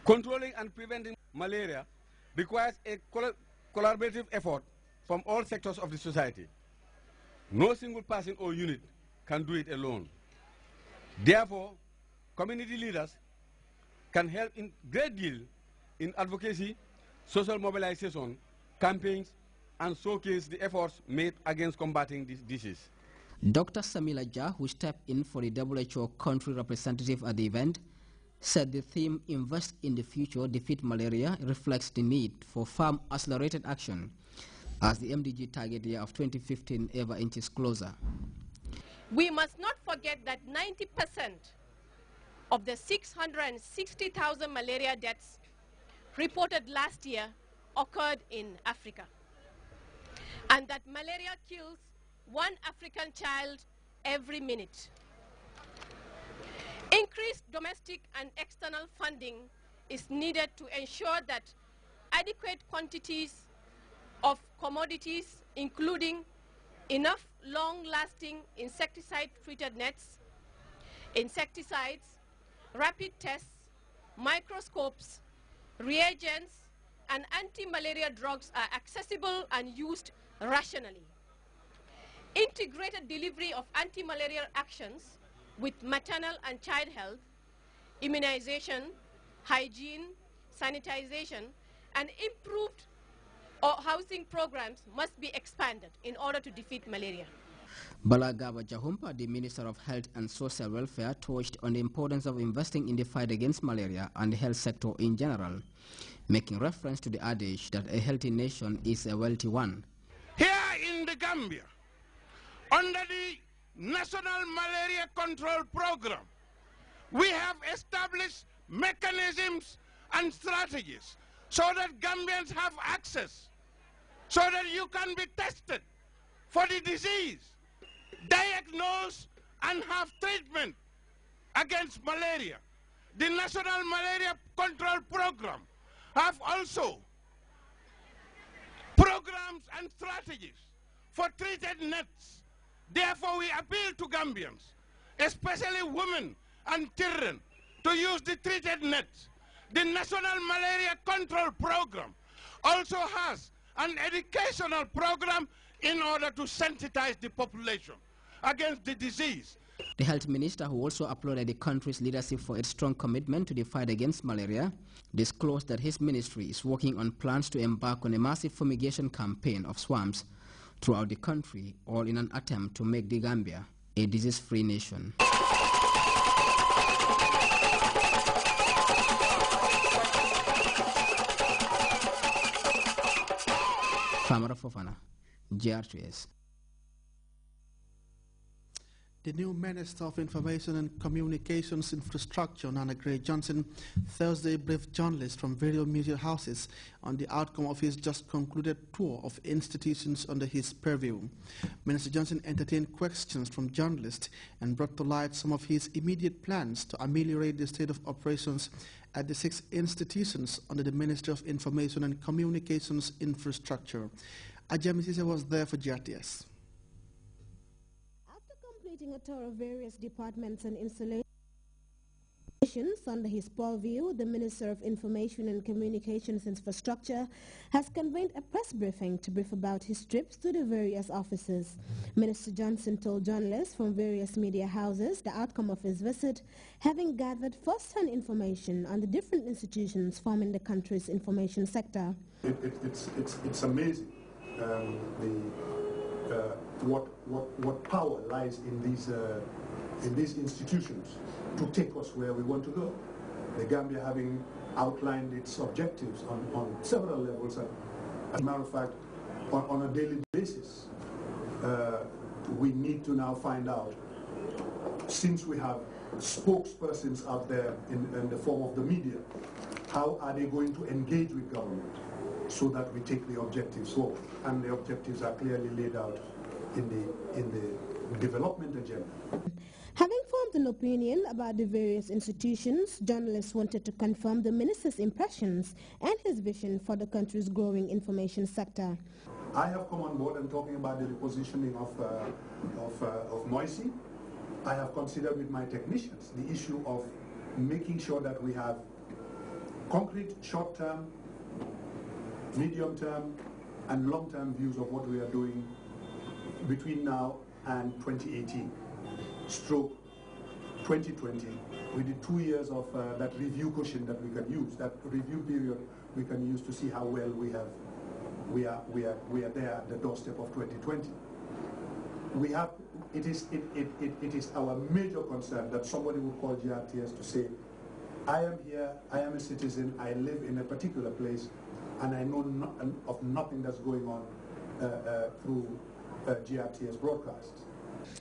Controlling and preventing malaria requires a collaborative effort from all sectors of the society. No single person or unit can do it alone. Therefore, community leaders can help in great deal in advocacy, social mobilization, campaigns, and showcase the efforts made against combating this disease. Dr. Samila Jah, who stepped in for the WHO country representative at the event, said the theme "Invest in the Future, Defeat Malaria" reflects the need for firm, accelerated action as the MDG target year of 2015 ever inches closer. We must not forget that 90% of the 660,000 malaria deaths reported last year occurred in Africa, and that malaria kills one African child every minute. Increased domestic and external funding is needed to ensure that adequate quantities of commodities, including enough long-lasting insecticide-treated nets, insecticides, rapid tests, microscopes, reagents, and anti-malaria drugs are accessible and used rationally. Integrated delivery of anti-malarial actions with maternal and child health, immunization, hygiene, sanitization, and improved housing programs must be expanded in order to defeat malaria. Balagaba Jahumpa, the Minister of Health and Social Welfare, touched on the importance of investing in the fight against malaria and the health sector in general, making reference to the adage that a healthy nation is a wealthy one. Here in the Gambia, under the National Malaria Control Program, we have established mechanisms and strategies so that Gambians have access, so that you can be tested for the disease, diagnose and have treatment against malaria. The National Malaria Control Program have also programs and strategies for treated nets. Therefore, we appeal to Gambians, especially women and children, to use the treated nets. The National Malaria Control Program also has an educational program in order to sensitize the population against the disease. The health minister, who also applauded the country's leadership for its strong commitment to the fight against malaria, disclosed that his ministry is working on plans to embark on a massive fumigation campaign of swamps throughout the country, all in an attempt to make the Gambia a disease-free nation. Famara Fofana, GRTS. The new Minister of Information and Communications Infrastructure, Nana Gray-Johnson, Thursday briefed journalists from various media houses on the outcome of his just concluded tour of institutions under his purview. Minister Johnson entertained questions from journalists and brought to light some of his immediate plans to ameliorate the state of operations at the 6 institutions under the Ministry of Information and Communications Infrastructure. Ajami Sise was there for GRTS. A tour of various departments and installations under his purview, the Minister of Information and Communications Infrastructure has convened a press briefing to brief about his trips to the various offices. Minister Johnson told journalists from various media houses the outcome of his visit, having gathered first-hand information on the different institutions forming the country's information sector. It's amazing what power lies in these institutions to take us where we want to go. The Gambia having outlined its objectives on several levels, as a matter of fact, on a daily basis. We need to now find out, since we have spokespersons out there in the form of the media, how are they going to engage with government so that we take the objectives forward? And the objectives are clearly laid out in the development agenda. Having formed an opinion about the various institutions, journalists wanted to confirm the minister's impressions and his vision for the country's growing information sector. I have come on board and talking about the repositioning of Moisi. I have considered with my technicians the issue of making sure that we have concrete short-term, medium-term, and long-term views of what we are doing between now and 2018, stroke 2020. We did 2 years of that review cushion that we can use, that review period we can use to see how well we are there at the doorstep of 2020. It is our major concern that somebody would call GRTS to say, I am here, I am a citizen, I live in a particular place, and I know of nothing that's going on through GRTS broadcasts.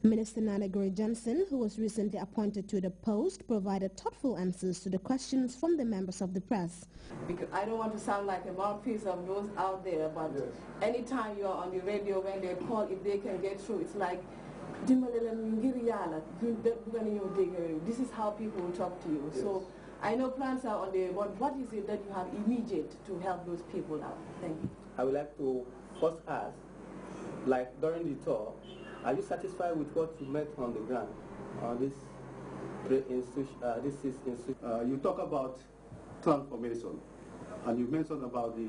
Minister Nana Johnson, who was recently appointed to the post, provided thoughtful answers to the questions from the members of the press. Because I don't want to sound like a mouthpiece of those out there, but yes, anytime you're on the radio, when they call, if they can get through, it's like, this is how people will talk to you. Yes. So I know plans are on the board. What is it that you have immediate to help those people out? Thank you. I would like to first ask, like during the tour, are you satisfied with what you met on the ground on this institution? You talk about transformation, and you mentioned about the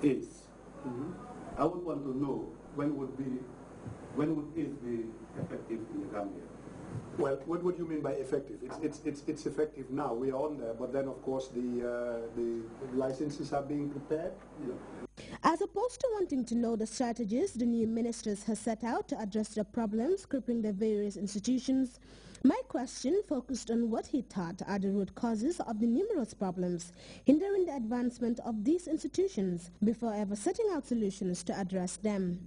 ACE. I would want to know when would ACE be effective in the Gambia? Well, what do you mean by effective? It's effective now. We are on there, but then of course the licenses are being prepared. Yeah. As opposed to wanting to know the strategies the new ministers has set out to address the problems crippling the various institutions, my question focused on what he thought are the root causes of the numerous problems hindering the advancement of these institutions before ever setting out solutions to address them.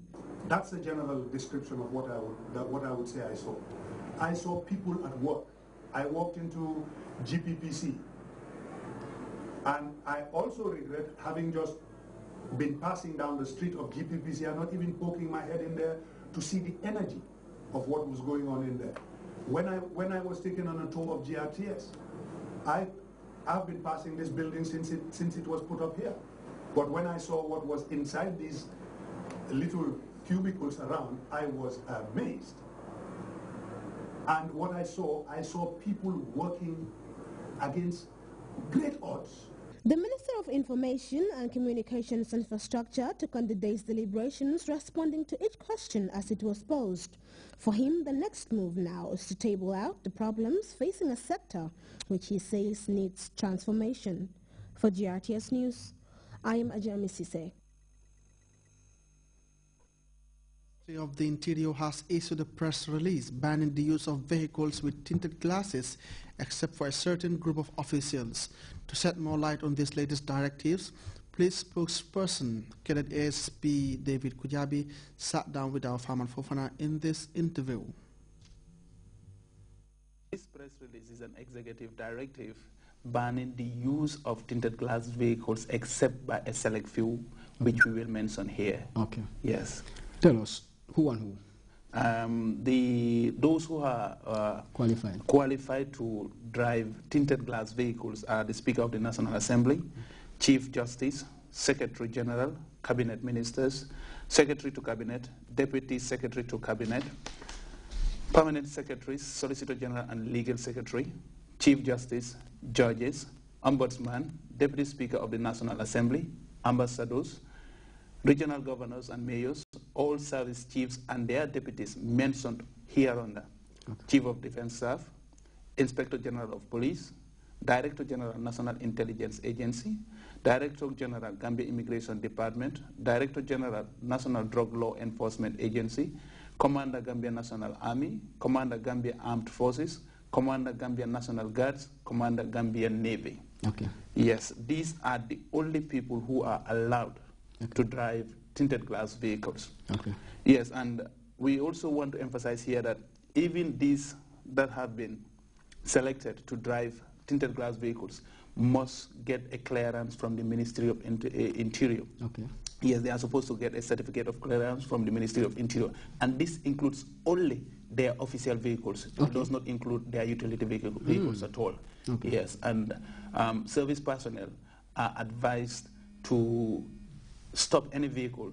That's the general description of what I would say I saw. I saw people at work. I walked into GPPC, and I also regret having just been passing down the street of GPPC and not even poking my head in there to see the energy of what was going on in there. When I was taken on a tour of GRTS, I've been passing this building since it was put up here. But when I saw what was inside these little cubicles around, I was amazed. And what I saw people working against great odds. The Minister of Information and Communications Infrastructure took on the day's deliberations, responding to each question as it was posed. For him, the next move now is to table out the problems facing a sector which he says needs transformation. For GRTS News, I am Ajami Sise. Of the Interior has issued a press release banning the use of vehicles with tinted glasses except for a certain group of officials. To shed more light on these latest directives, police spokesperson Cadet ASP David Kujabi sat down with our Farman Fofana in this interview. This press release is an executive directive banning the use of tinted glass vehicles except by a select few, which we will mention here. Okay. Yes. Tell us. Who and who? Those who are qualified to drive tinted glass vehicles are the Speaker of the National Assembly, Chief Justice, Secretary General, Cabinet Ministers, Secretary to Cabinet, Deputy Secretary to Cabinet, Permanent Secretaries, Solicitor General and Legal Secretary, Chief Justice, Judges, Ombudsman, Deputy Speaker of the National Assembly, Ambassadors, Regional Governors and Mayors, all service chiefs and their deputies mentioned hereunder. Okay. Chief of Defense Staff, Inspector General of Police, Director General National Intelligence Agency, Director General Gambia Immigration Department, Director General National Drug Law Enforcement Agency, Commander Gambia National Army, Commander Gambia Armed Forces, Commander Gambia National Guards, Commander Gambia Navy. Okay. Yes, these are the only people who are allowed to drive tinted glass vehicles. Okay. Yes, and we also want to emphasize here that even these that have been selected to drive tinted glass vehicles must get a clearance from the Ministry of Interior. Okay. Yes, they are supposed to get a certificate of clearance from the Ministry of Interior, and this includes only their official vehicles. Okay. It does not include their utility vehicles at all. Okay. Yes, and service personnel are advised to stop any vehicle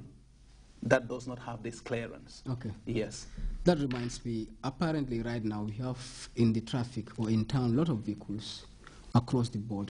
that does not have this clearance. Okay. Yes. That reminds me, apparently right now we have in the traffic or in town a lot of vehicles across the board